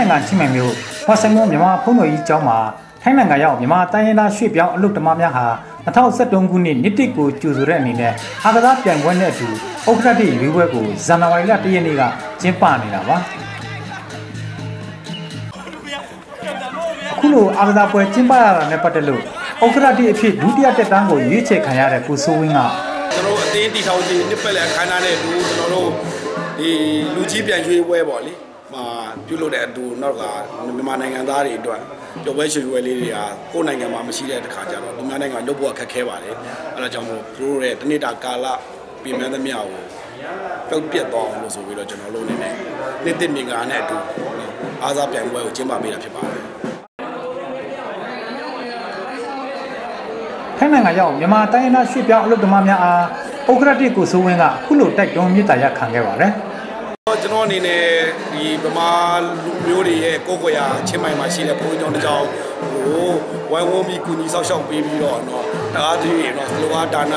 နိုင်ငံချင်းမယ်မျိုးဝါဆိုင်မွန်မြန်မာဖုံးတော်ကြီးကျောင်းမှာထိုင်းနိုင်ငံရောက်မြန်မာတိုင်းရင်းသားရွှေ့ပြောင်းအလုပ်သမားများဟာ2013ခုနှစ်နှစ်တစ်ကိုကျူဆိုတဲ့အနေနဲ့အာကစားပြိုင်ပွဲနဲ့အတူဥက္ကဋ္ဌရွေးပွဲကိုဇန်နဝါရီလ1ရက်နေ့ကကျင်းပနေတာပါအခုလိုအာကစားပွဲကျင်းပရတာနဲ့ပတ်သက်လို့ဥက္ကဋ္ဌအဖြစ်ဒုတိယတက်တန်းကိုရွေးချယ်ခံရတဲ့ကိုစိုးဝင်းကကျွန်တော်အတင်းတီထောင်ကြီးနှစ်ပတ်လည်အခမ်းအနားနဲ့လူကျွန်တော်တို့ဒီလူကြီးပြန်ရွေးပွဲပေါ့လေပြုလုပ်တဲ့အတူနောက်ကမြန်မာနိုင်ငံသားတွေအတွက်ပျော်ပွဲရွှေပွဲလေးတွေကကိုယ်နိုင်ငံမှာမရှိတဲ့အခါကျတော့ဒီမြန်မာနိုင်ငံလုပ်ဖို့ခက်ခဲပါတယ်အဲဒါကြောင့်မို့သူတို့ရဲ့တနေ့တာကာလပြင်ပန်းသမျှကိုပြုတ်ပြတ်သွားအောင်လို့ဆိုပြီးတော့ကျွန်တော်တို့အနေနဲ့နေ့တစ်မြင်ကာနဲ့အတူအားစားပြိုင်ပွဲကိုကျင်းပပေးတာဖြစ်ပါတယ်ထိုင်းနိုင်ငံရောက်မြန်မာတိုင်းရင်းသားရွှေ့ပြောင်းအလုပ်သမားများအားဥက္ကဋ္ဌကိုစိုးဝင်းကအခုလိုတိုက်တွန်းမြစ်တာရခံခဲ့ပါတယ်ကျွန်တော်အနေနဲ့ဒီဗမာလူမျိုးတွေရဲ့ကိုယ်ကိုယ်ရာချင်းမိုင်မှာရှိတဲ့ဘုန်းကြီးကျောင်းတစ်ကျောင်းကိုဝိုင်းဝန်းပြီးကုညီဆောက်ရှောက်ပေးပြီးတော့တကားတည်းတော့လိုအားဒါန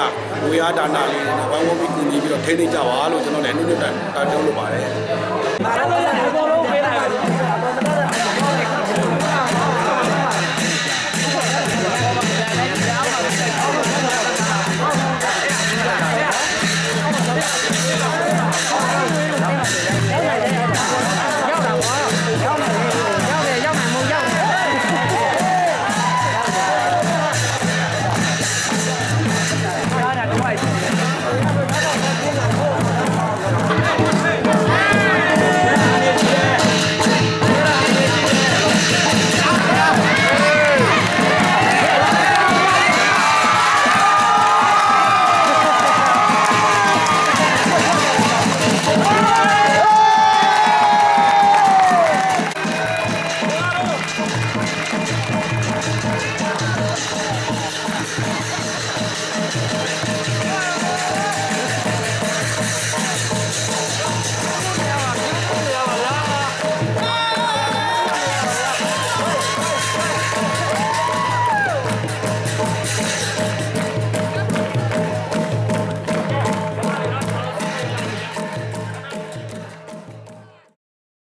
ဝေအားဒါနလေးဝိုင်းဝန်းပြီးကုညီပြီးတော့ထိန်းသိမ်းကြပါလို့ကျွန်တော်လည်းအနည်းငယ်တိုက်တွန်းလိုပါတယ်